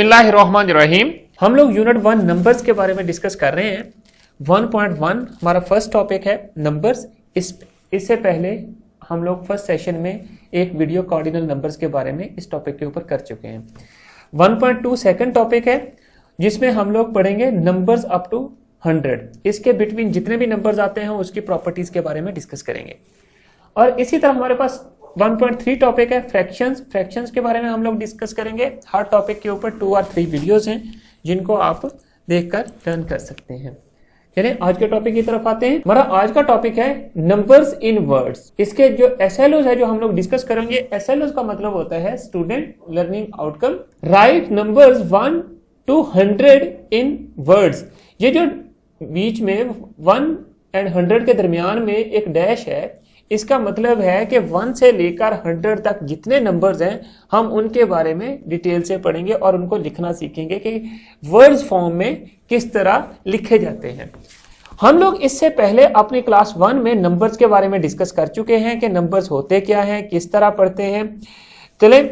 बिस्मिल्लाहिर्रहमानिर्रहीम। हम लोग यूनिट 1 नंबर्स के बारे में डिस्कस कर रहे हैं। 1.1 हमारा फर्स्ट टॉपिक है नंबर्स। इससे पहले हम लोग फर्स्ट सेशन में एक वीडियो कार्डिनल नंबर्स के बारे में इस टॉपिक के ऊपर कर चुके हैं। 1.2 सेकंड टॉपिक है जिसमें हम लोग पढ़ेंगे नंबर्स अप टू 100। इसके बिटवीन जितने भी नंबर्स आते हैं उसकी प्रॉपर्टीज के बारे में डिस्कस करेंगे। और इसी तरह हमारे पास 1.3 टॉपिक है फ्रैक्शंस के बारे में हम लोग डिस्कस करेंगे। हर टॉपिक के ऊपर 2 और 3 वीडियोस हैं जिनको आप देखकर लर्न कर सकते हैं। चलिए आज के टॉपिक की तरफ आते हैं। हमारा आज का टॉपिक है नंबर्स इन वर्ड्स। इसके जो एसएलओज है जो हम लोग डिस्कस करेंगे, एसएलओज का मतलब होता है student learning outcome. Right numbers 1 to 100 in words. ये जो बीच में 1 and 100 के दरमियान में एक डैश है, इसका मतलब है कि 1 से लेकर 100 तक जितने नंबर्स हैं हम उनके बारे में डिटेल से पढ़ेंगे और उनको लिखना सीखेंगे कि वर्ड्स फॉर्म में किस तरह लिखे जाते हैं। हम लोग इससे पहले अपनी क्लास 1 में नंबर्स के बारे में डिस्कस कर चुके हैं कि नंबर्स होते क्या हैं, किस तरह पढ़ते हैं। चले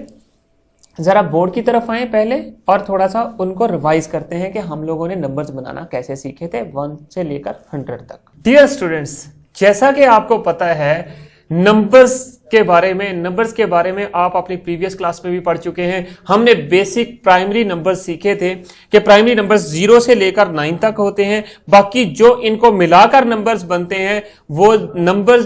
जरा बोर्ड की तरफ आए पहले और थोड़ा सा उनको रिवाइज करते हैं कि हम लोगों ने नंबर्स बनाना कैसे सीखे थे 1 से लेकर 100 तक। डियर स्टूडेंट्स, जैसा कि आपको पता है नंबर्स के बारे में आप अपनी प्रीवियस क्लास में भी पढ़ चुके हैं। हमने बेसिक प्राइमरी नंबर्स सीखे थे कि प्राइमरी नंबर्स 0 से लेकर 9 तक होते हैं। बाकी जो इनको मिलाकर नंबर्स बनते हैं वो नंबर्स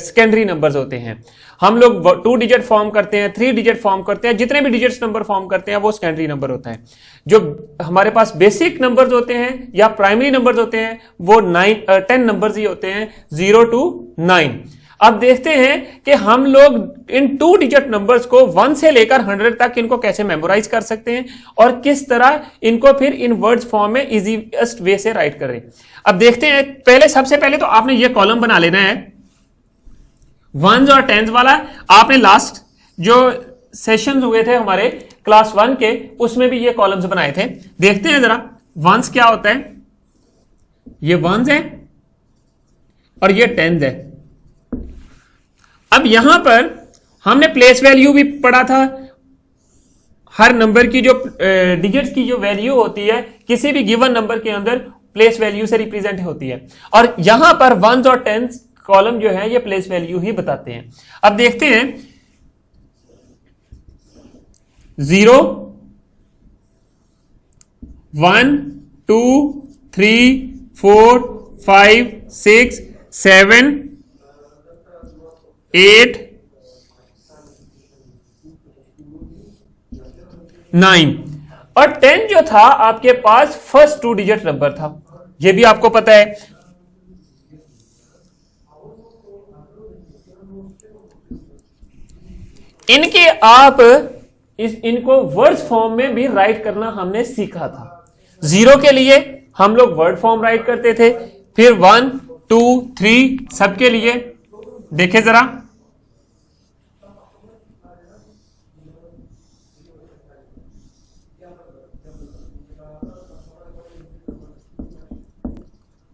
सेकेंडरी नंबर्स होते हैं। हम लोग 2 डिजिट फॉर्म करते हैं, 3 डिजिट फॉर्म करते हैं, जितने भी डिजिट्स नंबर फॉर्म करते हैं वो सेकेंडरी नंबर होता है। जो हमारे पास बेसिक नंबर्स होते हैं या प्राइमरी नंबर्स होते हैं वो 10 नंबर्स ही होते हैं, 0 to 9। अब देखते हैं कि हम लोग इन 2 डिजिट नंबर्स को 1 से लेकर 100 तक इनको कैसे मेमोराइज कर सकते हैं और किस तरह इनको फिर इन वर्ड्स फॉर्म में इजीएस्ट वे से राइट करें। अब देखते हैं। सबसे पहले तो आपने ये कॉलम बना लेना है 1s और 10s वाला। आपने लास्ट जो सेशंस हुए थे हमारे क्लास 1 के उसमें भी ये कॉलम्स बनाए थे। देखते हैं जरा 1s क्या होता है। ये 1s है और ये 10s है। अब यहां पर हमने प्लेस वैल्यू भी पढ़ा था। हर नंबर की जो डिजिट्स की जो वैल्यू होती है किसी भी गिवन नंबर के अंदर प्लेस वैल्यू से रिप्रेजेंट होती है और यहां पर 1s और 10s कॉलम जो है ये प्लेस वैल्यू ही बताते हैं। अब देखते हैं 0 1 2 3 4 5 6 7 8 9 और 10 जो था आपके पास फर्स्ट 2 डिजिट नंबर था। यह भी आपको पता है। इनके इनको वर्ड्स फॉर्म में भी राइट करना हमने सीखा था। 0 के लिए हम लोग वर्ड फॉर्म राइट करते थे, फिर 1 2 3 सबके लिए। देखें जरा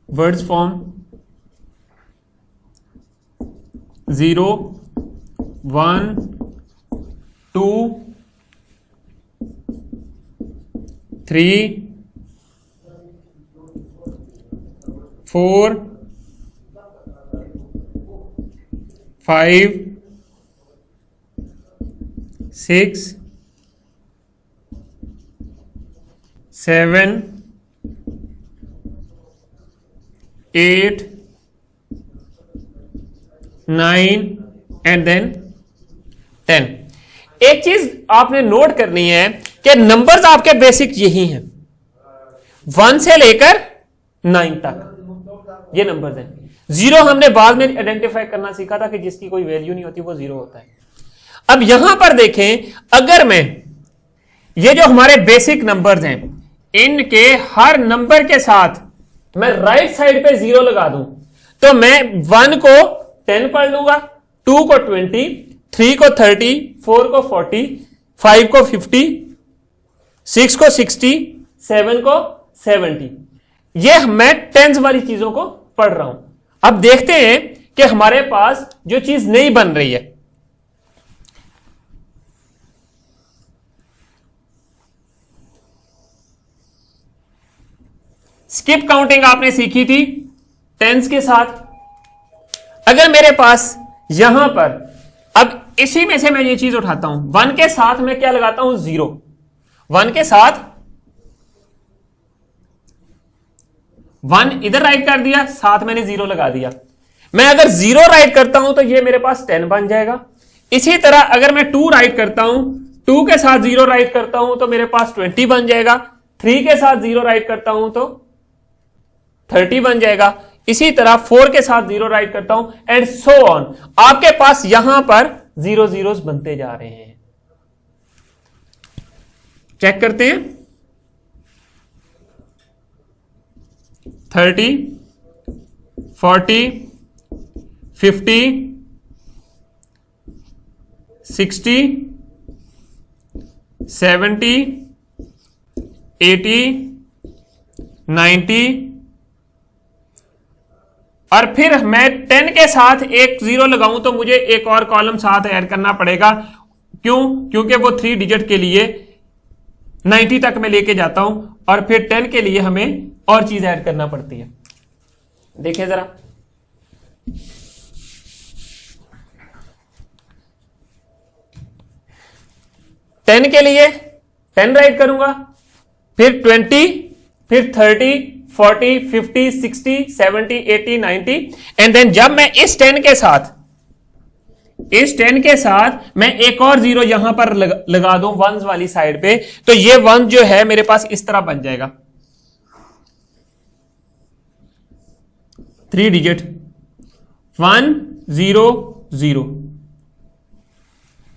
वर्ड्स फॉर्म 0 1 2 3 4 5 6 7 8 9 एंड देन 10। एक चीज आपने नोट करनी है कि नंबर्स आपके बेसिक यही हैं, 1 से लेकर 9 तक ये नंबर्स हैं। 0 हमने बाद में आइडेंटिफाई करना सीखा था कि जिसकी कोई वैल्यू नहीं होती वो 0 होता है। अब यहां पर देखें, अगर मैं ये जो हमारे बेसिक नंबर्स हैं इनके हर नंबर के साथ मैं राइट साइड पे 0 लगा दूं तो मैं 1 को 10 पढ़ लूंगा, 2 को 20, 3 को 30, 4 को 40, 5 को 50, 6 को 60, 7 को 70। ये मैं टेंस वाली चीजों को पढ़ रहा हूं। अब देखते हैं कि हमारे पास जो चीज नहीं बन रही है, स्किप काउंटिंग आपने सीखी थी टेंस के साथ। अगर मेरे पास यहां पर अब इसी में से मैं ये चीज उठाता हूं, 1 के साथ मैं क्या लगाता हूं 0, 1 के साथ 1 इधर राइट कर दिया, साथ मैंने 0 लगा दिया। मैं अगर 0 राइट करता हूं तो ये मेरे पास 10 बन जाएगा। इसी तरह अगर मैं 2 राइट करता हूं, 2 के साथ 0 राइट करता हूं तो मेरे पास 20 बन जाएगा। 3 के साथ 0 राइट करता हूं तो 30 बन जाएगा। इसी तरह 4 के साथ 0 राइट करता हूं एंड सो ऑन। आपके पास यहां पर 0 zeros बनते जा रहे हैं। चेक करते हैं 30, 40, 50, 60, 70, 80, 90 और फिर मैं 10 के साथ एक 0 लगाऊं तो मुझे एक और कॉलम साथ ऐड करना पड़ेगा। क्यों? क्योंकि वो 3 डिजिट के लिए 90 तक मैं लेके जाता हूं और फिर 10 के लिए हमें और चीज ऐड करना पड़ती है। देखिए जरा, टेन के लिए 10 राइट करूंगा, फिर 20, फिर 30, 40, 50, 60, 70, 80, 90 एंड देन जब मैं इस 10 के साथ मैं एक और 0 यहां पर लगा दूं वंस वाली साइड पे, तो ये 1 जो है मेरे पास इस तरह बन जाएगा 3 डिजिट 1 0 0,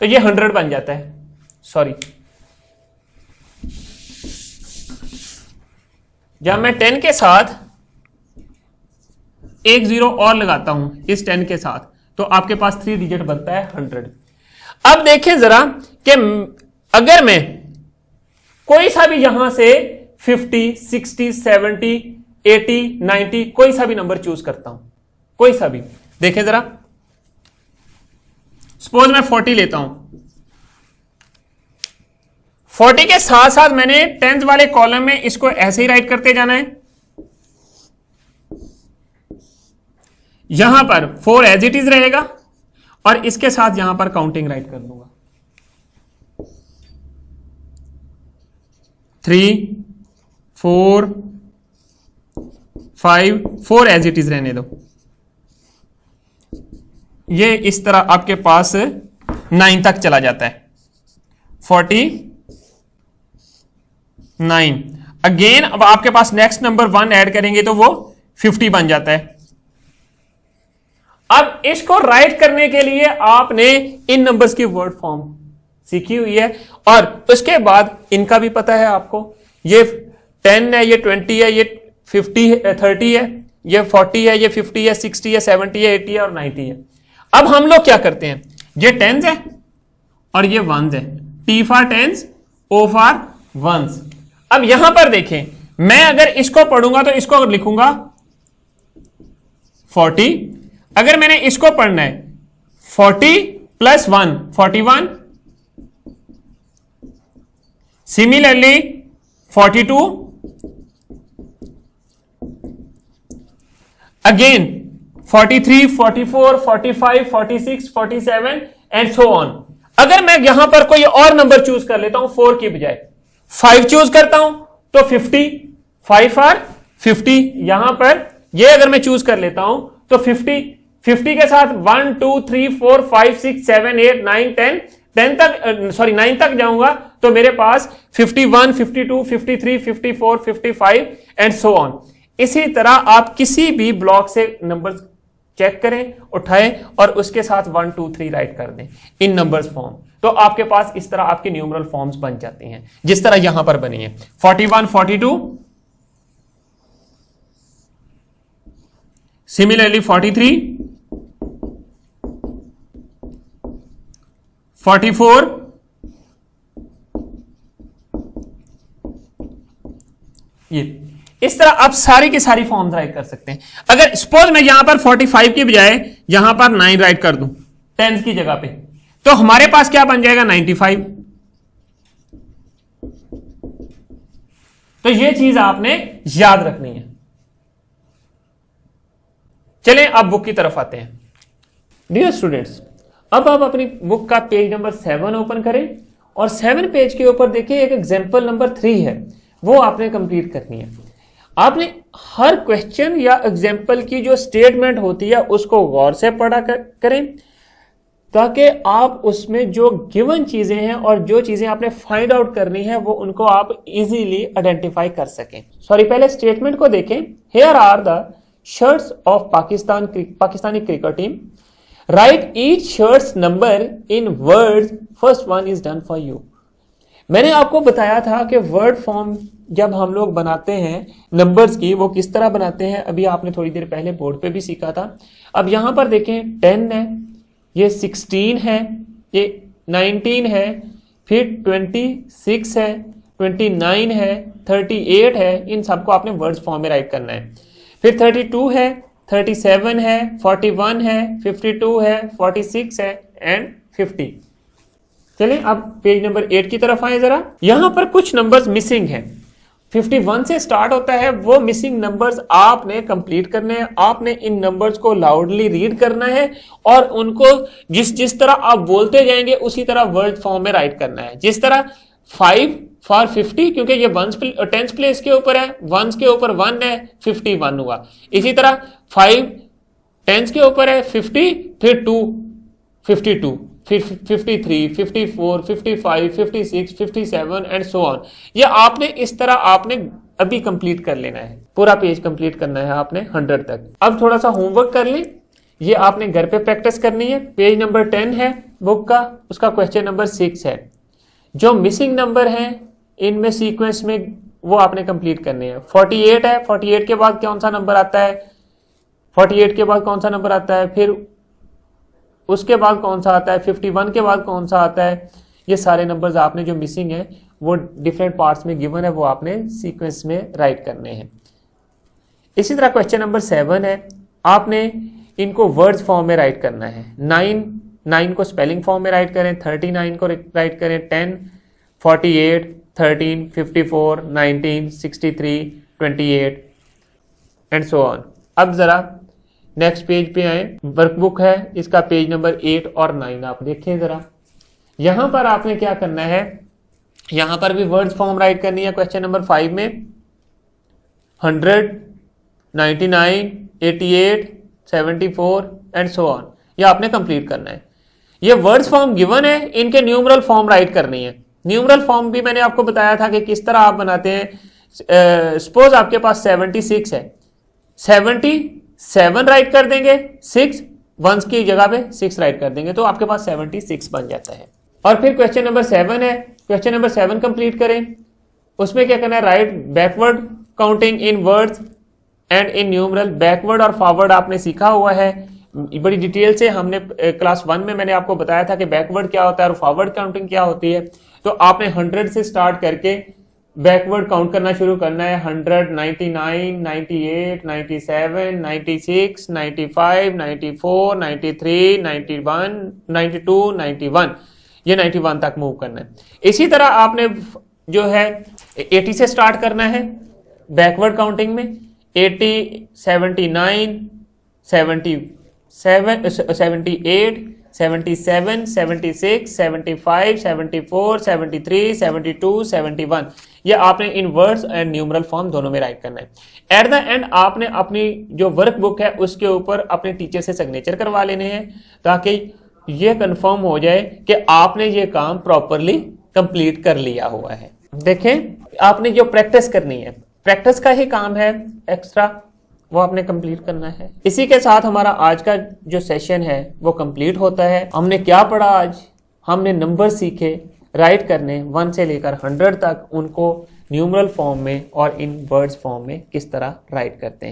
तो ये 100 बन जाता है। सॉरी, जब मैं 10 के साथ एक 0 और लगाता हूं इस 10 के साथ तो आपके पास 3 डिजिट बनता है 100। अब देखें जरा कि अगर मैं कोई सा भी यहां से 50, 60, 70, 80, 90 कोई सा भी नंबर चूज करता हूं, कोई सा भी, देखें जरा, सपोज मैं 40 लेता हूं, 40 के साथ साथ मैंने 10th वाले कॉलम में इसको ऐसे ही राइट करते जाना है। यहां पर 4 एज इट इज रहेगा और इसके साथ यहां पर काउंटिंग राइट कर दूंगा 3 4 5, 4 एज इट इज रहने दो। ये इस तरह आपके पास 9 तक चला जाता है। 49 अगेन, अब आपके पास नेक्स्ट नंबर 1 ऐड करेंगे तो वो 50 बन जाता है। अब इसको राइट करने के लिए आपने इन नंबर्स की वर्ड फॉर्म सीखी हुई है और उसके बाद इनका भी पता है आपको, ये 10 है, ये 20 है, ये 50 है, 30 है, ये 40 है, ये 50 है, 60 है, 70 है, 80 है और 90 है। अब हम लोग क्या करते हैं, ये 10s है और ये 1s है, T for 10s, O for 1s। अब यहां पर देखें, मैं अगर इसको पढ़ूंगा तो इसको लिखूंगा 40, अगर मैंने इसको पढ़ना है 40 plus 1 41, similarly 42, again 43, 44, 45, 46, 47 and so on. अगर मैं यहां पर कोई और नंबर चूज कर लेता हूं 4 की बजाय 5 चूज करता हूं तो 50, 5 और 50, यहां पर ये अगर मैं चूज कर लेता हूं तो 50 के साथ 1 2 3 4 5 6 7 8 9 10 तक, सॉरी 9 तक जाऊंगा तो मेरे पास 51, 52, 53, 54, 55 एंड सो ऑन। इसी तरह आप किसी भी ब्लॉक से नंबर चेक करें, उठाएं और उसके साथ 1 2 3 राइट कर दें इन नंबर्स फॉर्म, तो आपके पास इस तरह आपकी न्यूमरल फॉर्म्स बन जाती हैं जिस तरह यहां पर बनी है 41, 42, सिमिलरली 43, 44, ये इस तरह आप सारी की सारी फॉर्म्स राइट कर सकते हैं। अगर सपोज मैं यहां पर 45 की बजाय यहां पर 9 राइट कर दूं 10 की जगह पे, तो हमारे पास क्या बन जाएगा 95। तो ये चीज आपने याद रखनी है। चलें अब बुक की तरफ आते हैं। डियर स्टूडेंट्स, अब आप अपनी बुक का पेज नंबर 7 ओपन करें और 7 पेज के ऊपर देखिए एक एग्जाम्पल नंबर 3 है, वो आपने कंप्लीट करनी है। आपने हर क्वेश्चन या एग्जाम्पल की जो स्टेटमेंट होती है उसको गौर से पढ़ा करें, ताकि आप उसमें जो गिवन चीजें हैं और जो चीजें आपने फाइंड आउट करनी है वो उनको आप इजीली आइडेंटिफाई कर सकें। सॉरी, पहले स्टेटमेंट को देखें। Here are the shirts of Pakistani cricket team. Write each shirt's number in words, first one is done for you. मैंने आपको बताया था कि वर्ड फॉर्म जब हम लोग बनाते हैं नंबर्स की, वो किस तरह बनाते हैं, अभी आपने थोड़ी देर पहले बोर्ड पे भी सीखा था। अब यहां पर देखें 10 है, ये 16 है, ये 19 है, फिर 26 है, 29 है, 38 है। इन सबको आपने वर्ड्स फॉर्म में राइट करना है। फिर 32 है, 37 है, 41 है, 52 है, 46 है एंड 50। चलें अब पेज नंबर 8 की तरफ आए जरा। यहां पर कुछ नंबर्स मिसिंग हैं। 51 से स्टार्ट होता है, वो मिसिंग नंबर्स आपने कंप्लीट करने हैं। आपने इन नंबर्स को लाउडली रीड करना है और उनको जिस तरह आप बोलते जाएंगे उसी तरह वर्ड फॉर्म में राइट करना है। जिस तरह 5 फॉर 50, क्योंकि ये 10th प्लेस के ऊपर है, 1s के ऊपर 1 है, 51 हुआ। इसी तरह 5 10s के ऊपर है, 50, फिर 2 52, फिर 53, 54, 55, 56, 57 एंड सो ऑन। ये आपने इस तरह आपने अभी कंप्लीट कर लेना है, पूरा पेज कंप्लीट करना है आपने 100 तक। अब थोड़ा सा होमवर्क कर लें, ये आपने घर पे प्रैक्टिस करनी है। पेज नंबर 10 है बुक का, उसका क्वेश्चन नंबर 6 है। जो मिसिंग नंबर है इनमें सीक्वेंस में वो आपने कंप्लीट करने हैं। 48 है, 48 के बाद कौन सा नंबर आता है, 48 के बाद कौन सा नंबर आता है, फिर उसके बाद कौन सा आता है, 51 के बाद कौन सा आता है। ये सारे नंबर्स आपने जो मिसिंग है वो डिफरेंट पार्ट्स में गिवन है, वो आपने सीक्वेंस में राइट करने हैं। इसी तरह क्वेश्चन नंबर 7 है, आपने इनको वर्ड्स फॉर्म में राइट करना है। 9 को स्पेलिंग फॉर्म में राइट करें, 39 को राइट करें, 10, 48, 13, 54, 19, 63, 28 एंड सो ऑन। अब जरा नेक्स्ट पेज पे आए। वर्कबुक है, इसका पेज नंबर 8 और 9 आप देखें जरा। यहां पर आपने क्या करना है, यहां पर भी वर्ड्स फॉर्म राइट करनी है। क्वेश्चन नंबर 5 में 100, 99, 88, 74 एंड सो ऑन, ये आपने कंप्लीट करना है। ये वर्ड्स फॉर्म गिवन है, इनके न्यूमरल फॉर्म राइट करनी है। न्यूमरल फॉर्म भी मैंने आपको बताया था कि किस तरह आप बनाते हैं। सपोज आपके पास 76 है, 77 राइट कर देंगे, 6 1s की जगह पे 6 राइट कर देंगे, तो आपके पास 76 बन जाता है। और फिर क्वेश्चन नंबर 7 है, क्वेश्चन नंबर 7 कंप्लीट करें। उसमें क्या करना है, right backward counting in words and in numeral. Backward और फॉरवर्ड आपने सीखा हुआ है बड़ी डिटेल से। हमने क्लास 1 में मैंने आपको बताया था कि बैकवर्ड क्या होता है और फॉरवर्ड काउंटिंग क्या होती है। तो आपने 100 से स्टार्ट करके बैकवर्ड काउंट करना शुरू करना है। 100, 99, 98, 97, 96, 95, 94, 93, 91, 92, 91, ये 91 तक मूव करना है। इसी तरह आपने जो है 80 से स्टार्ट करना है बैकवर्ड काउंटिंग में। 80, 79, 77, 78, 77, 76, 75, 74, 73, 72, 71, ये आपने इन वर्ड्स एंड न्यूमरल फॉर्म दोनों में राइट करना है। एट द एंड आपने अपनी जो वर्क बुक है उसके ऊपर अपने टीचर से सिग्नेचर करवा लेने हैं, ताकि ये कंफर्म हो जाए कि आपने ये काम प्रॉपरली कंप्लीट कर लिया हुआ है। देखें, आपने जो प्रैक्टिस करनी है, प्रैक्टिस का ही काम है, एक्स्ट्रा वो आपने कंप्लीट करना है। इसी के साथ हमारा आज का जो सेशन है वो कंप्लीट होता है। हमने क्या पढ़ा आज, हमने नंबर सीखे राइट करने 1 से लेकर 100 तक, उनको न्यूमरल फॉर्म में और इन वर्ड्स फॉर्म में किस तरह राइट करते हैं।